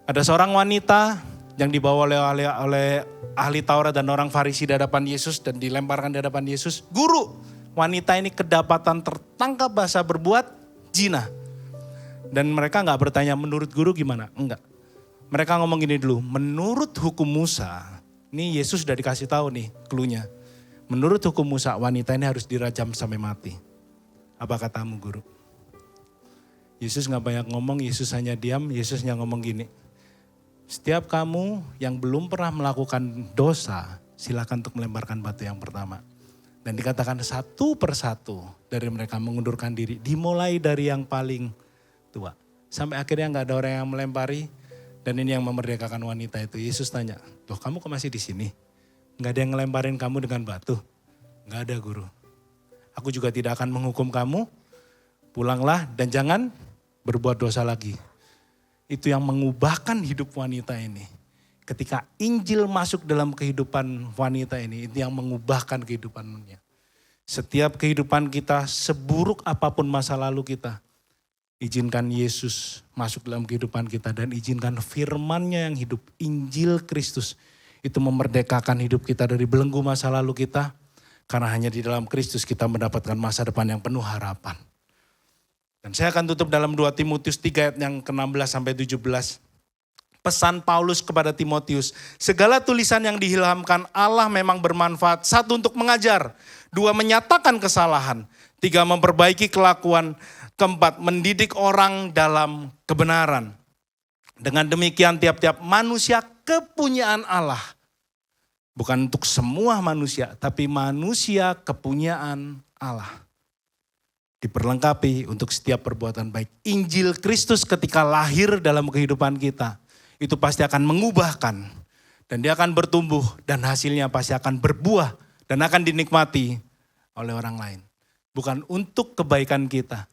D: Ada seorang wanita yang dibawa oleh ahli Taurat dan orang Farisi di hadapan Yesus dan dilemparkan di hadapan Yesus. Guru, wanita ini kedapatan tertangkap basah berbuat zina. Dan mereka gak bertanya menurut guru gimana? Enggak. Mereka ngomong gini dulu, menurut hukum Musa, ini Yesus sudah dikasih tahu nih cluenya. Menurut hukum Musa, wanita ini harus dirajam sampai mati. Apa katamu guru? Yesus gak banyak ngomong, Yesus hanya diam, Yesus hanya ngomong gini. Setiap kamu yang belum pernah melakukan dosa, silakan untuk melemparkan batu yang pertama. Dan dikatakan satu persatu dari mereka mengundurkan diri, dimulai dari yang paling tua. Sampai akhirnya gak ada orang yang melempari, dan ini yang memerdekakan wanita itu. Yesus tanya, loh kamu kok masih di sini? Gak ada yang ngelemparin kamu dengan batu? Gak ada guru. Aku juga tidak akan menghukum kamu. Pulanglah dan jangan berbuat dosa lagi. itu yang mengubahkan hidup wanita ini. Ketika Injil masuk dalam kehidupan wanita ini, itu yang mengubahkan kehidupannya. Setiap kehidupan kita, seburuk apapun masa lalu kita, izinkan Yesus masuk dalam kehidupan kita dan izinkan firman-Nya yang hidup, Injil Kristus, itu memerdekakan hidup kita dari belenggu masa lalu kita. Karena hanya di dalam Kristus kita mendapatkan masa depan yang penuh harapan. Dan saya akan tutup dalam 2 Timotius 3 ayat yang ke-16 sampai 17. Pesan Paulus kepada Timotius, segala tulisan yang diilhamkan Allah memang bermanfaat. 1, untuk mengajar. 2, menyatakan kesalahan. 3, memperbaiki kelakuan. 4, mendidik orang dalam kebenaran. Dengan demikian tiap-tiap manusia kepunyaan Allah. Bukan untuk semua manusia, tapi manusia kepunyaan Allah. Diperlengkapi untuk setiap perbuatan baik. Injil Kristus ketika lahir dalam kehidupan kita, itu pasti akan mengubahkan. Dan dia akan bertumbuh dan hasilnya pasti akan berbuah dan akan dinikmati oleh orang lain. Bukan untuk kebaikan kita,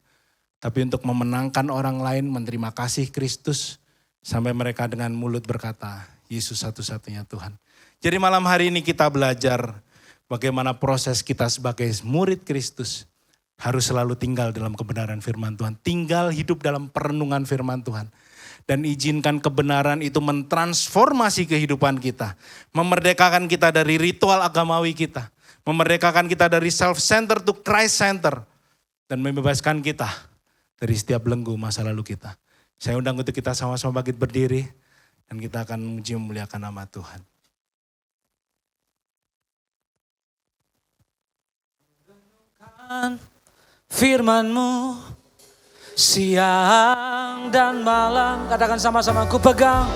D: tapi untuk memenangkan orang lain menerima kasih Kristus. Sampai mereka dengan mulut berkata, Yesus satu-satunya Tuhan. Jadi malam hari ini kita belajar bagaimana proses kita sebagai murid Kristus harus selalu tinggal dalam kebenaran firman Tuhan. Tinggal hidup dalam perenungan firman Tuhan. Dan izinkan kebenaran itu mentransformasi kehidupan kita. Memerdekakan kita dari ritual agamawi kita. Memerdekakan kita dari self-center to Christ-center. Dan membebaskan kita dari setiap belenggu masa lalu kita. Saya undang untuk kita sama-sama bangkit berdiri. Dan kita akan memuji memuliakan nama Tuhan.
A: Firman-Mu siang dan malam, katakan sama-sama, ku pegang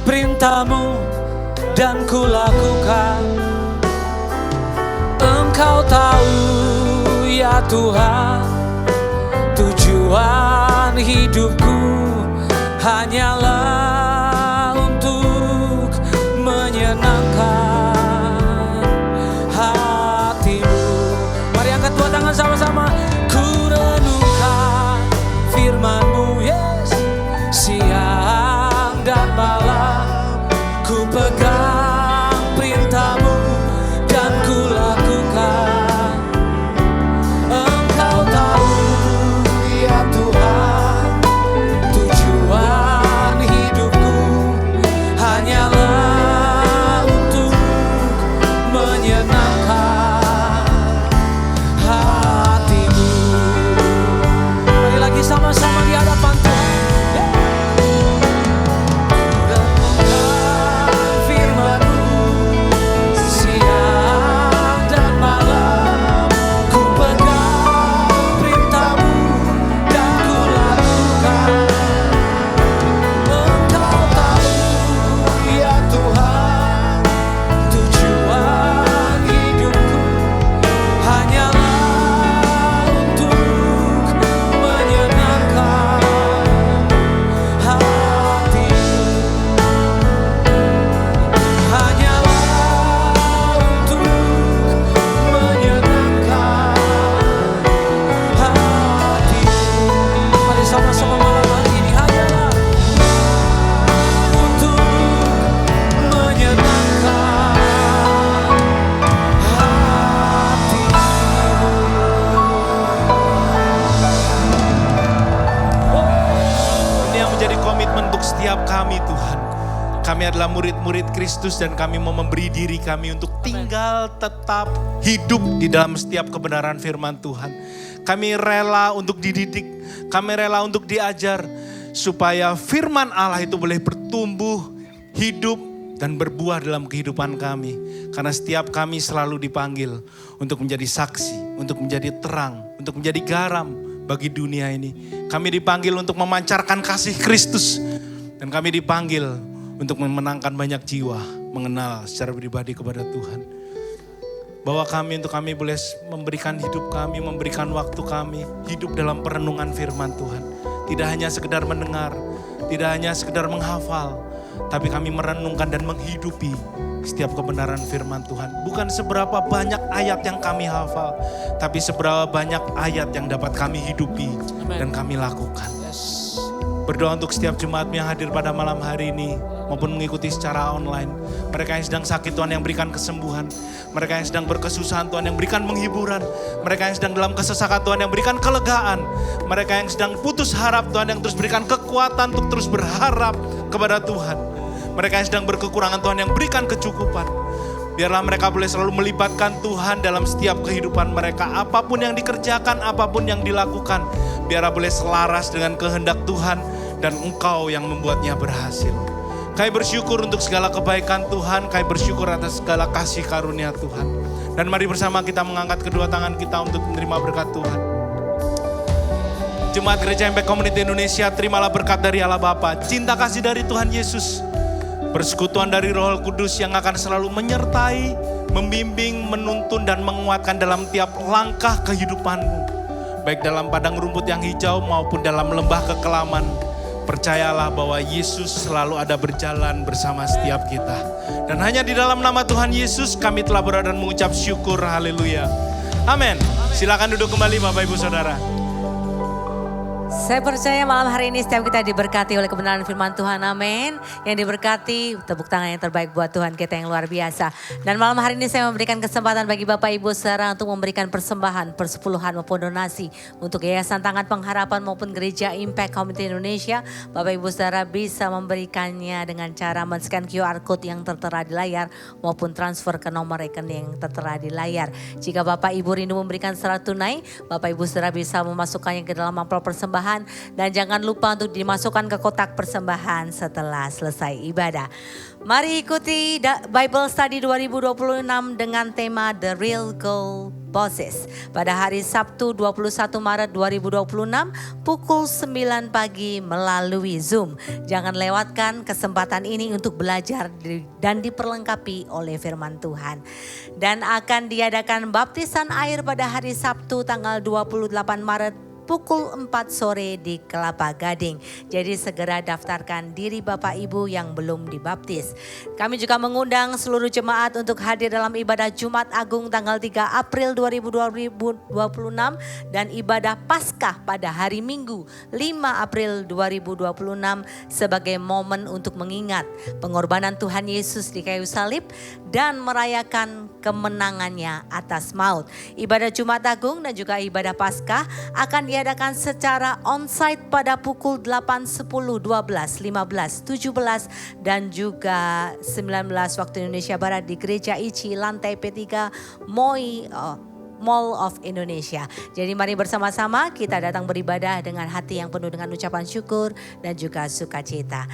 A: perintah-Mu dan ku lakukan. Engkau tahu ya Tuhan, tujuan hidupku hanyalah untuk menyenangkan hati-Mu. Mari angkat dua tangan sama-sama. Ku renungkan firman-Mu, yes, siang dan malam. Ku pegang perintah-Mu dan ku lakukan. Engkau tahu ya Tuhan, tujuan hidupku hanyalah untuk menyenangkan hati-Mu. Mari lagi sama-sama di hadapan Tuhan. Renungkan firman-Mu siang dan malam. Ku pegang perintah-Mu dan ku lakukan. Engkau tahu ya Tuhan, tujuan hidupku hanyalah untuk menyenangkan hati-Mu. Hanyalah untuk menyenangkan hati-Mu. Mari sama-sama malam hari ini, hanyalah untuk menyenangkan hati-Mu.
D: Ini yang menjadi komitmen untuk setiap kami Tuhan. Kami adalah murid-murid Kristus dan kami mau memberi diri kami untuk tinggal tetap hidup di dalam setiap kebenaran firman Tuhan. Kami rela untuk dididik, kami rela untuk diajar supaya firman Allah itu boleh bertumbuh, hidup dan berbuah dalam kehidupan kami. Karena setiap kami selalu dipanggil untuk menjadi saksi, untuk menjadi terang, untuk menjadi garam bagi dunia ini. Kami dipanggil untuk memancarkan kasih Kristus. Dan kami dipanggil untuk memenangkan banyak jiwa, mengenal secara pribadi kepada Tuhan. Bawa kami untuk kami boleh memberikan hidup kami, memberikan waktu kami, hidup dalam perenungan firman Tuhan. Tidak hanya sekedar mendengar, tidak hanya sekedar menghafal, tapi kami merenungkan dan menghidupi setiap kebenaran firman Tuhan. Bukan seberapa banyak ayat yang kami hafal, tapi seberapa banyak ayat yang dapat kami hidupi dan kami lakukan. Berdoa untuk setiap jemaat yang hadir pada malam hari ini maupun mengikuti secara online. Mereka yang sedang sakit Tuhan yang berikan kesembuhan. Mereka yang sedang berkesusahan Tuhan yang berikan menghiburan. Mereka yang sedang dalam kesesakan Tuhan yang berikan kelegaan. Mereka yang sedang putus harap Tuhan yang terus berikan kekuatan untuk terus berharap kepada Tuhan. Mereka yang sedang berkekurangan Tuhan yang berikan kecukupan. Biarlah mereka boleh selalu melibatkan Tuhan dalam setiap kehidupan mereka. Apapun yang dikerjakan, apapun yang dilakukan, biarlah boleh selaras dengan kehendak Tuhan dan Engkau yang membuatnya berhasil. Kami bersyukur untuk segala kebaikan Tuhan, kami bersyukur atas segala kasih karunia Tuhan. Dan mari bersama kita mengangkat kedua tangan kita untuk menerima berkat Tuhan. Jemaat Gereja Impact Community Indonesia, terimalah berkat dari Allah Bapa, cinta kasih dari Tuhan Yesus, persekutuan dari Roh Kudus yang akan selalu menyertai, membimbing, menuntun dan menguatkan dalam tiap langkah kehidupanmu. Baik dalam padang rumput yang hijau maupun dalam lembah kekelaman. Percayalah bahwa Yesus selalu ada berjalan bersama setiap kita. Dan hanya di dalam nama Tuhan Yesus kami telah berdoa dan mengucap syukur. Haleluya. Amin. Silakan duduk kembali Bapak Ibu Saudara.
E: Saya percaya malam hari ini setiap kita diberkati oleh kebenaran firman Tuhan, amin. Yang diberkati, tepuk tangan yang terbaik buat Tuhan kita yang luar biasa. Dan malam hari ini saya memberikan kesempatan bagi Bapak Ibu saudara untuk memberikan persembahan, persepuluhan maupun donasi untuk Yayasan Tangan Pengharapan maupun Gereja Impact Community Indonesia. Bapak Ibu saudara bisa memberikannya dengan cara men-scan QR Code yang tertera di layar maupun transfer ke nomor rekening yang tertera di layar. Jika Bapak Ibu rindu memberikan secara tunai, Bapak Ibu saudara bisa memasukkannya ke dalam amplop persembahan. Dan jangan lupa untuk dimasukkan ke kotak persembahan setelah selesai ibadah. Mari ikuti Bible Study 2026 dengan tema The Real Goal Bosses. Pada hari Sabtu 21 Maret 2026 pukul 9 pagi melalui Zoom. Jangan lewatkan kesempatan ini untuk belajar dan diperlengkapi oleh firman Tuhan. Dan akan diadakan baptisan air pada hari Sabtu tanggal 28 Maret pukul 4 sore di Kelapa Gading. Jadi segera daftarkan diri Bapak Ibu yang belum dibaptis. Kami juga mengundang seluruh jemaat untuk hadir dalam ibadah Jumat Agung tanggal 3 April 2026 dan ibadah Paskah pada hari Minggu 5 April 2026 sebagai momen untuk mengingat pengorbanan Tuhan Yesus di kayu salib dan merayakan kemenangannya atas maut. Ibadah Jumat Agung dan juga ibadah Paskah akan diadakan secara onsite pada pukul 8, 10, 12, 15, 17 dan juga 19 waktu Indonesia Barat di Gereja ICI lantai P3 Mall of Indonesia. Jadi mari bersama-sama kita datang beribadah dengan hati yang penuh dengan ucapan syukur dan juga sukacita.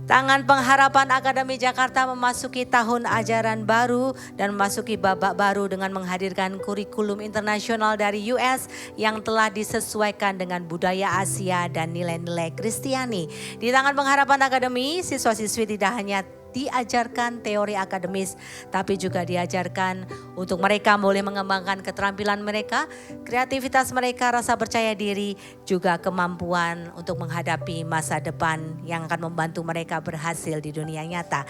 E: Tangan Pengharapan Akademi Jakarta memasuki tahun ajaran baru dan memasuki babak baru dengan menghadirkan kurikulum internasional dari US yang telah disesuaikan dengan budaya Asia dan nilai-nilai Kristiani. Di Tangan Pengharapan Akademi, siswa-siswi tidak hanya diajarkan teori akademis, tapi juga diajarkan untuk mereka boleh mengembangkan keterampilan mereka, kreativitas mereka, rasa percaya diri, juga kemampuan untuk menghadapi masa depan yang akan membantu mereka berhasil di dunia nyata.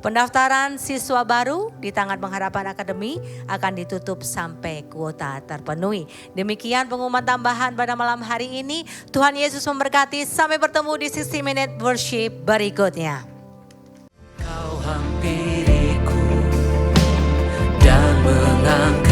E: Pendaftaran siswa baru di Tangan Pengharapan Akademi akan ditutup sampai kuota terpenuhi. Demikian pengumuman tambahan pada malam hari ini. Tuhan Yesus memberkati. Sampai bertemu di 60 Minute Worship berikutnya.
A: Kau hampiriku dan mengangkat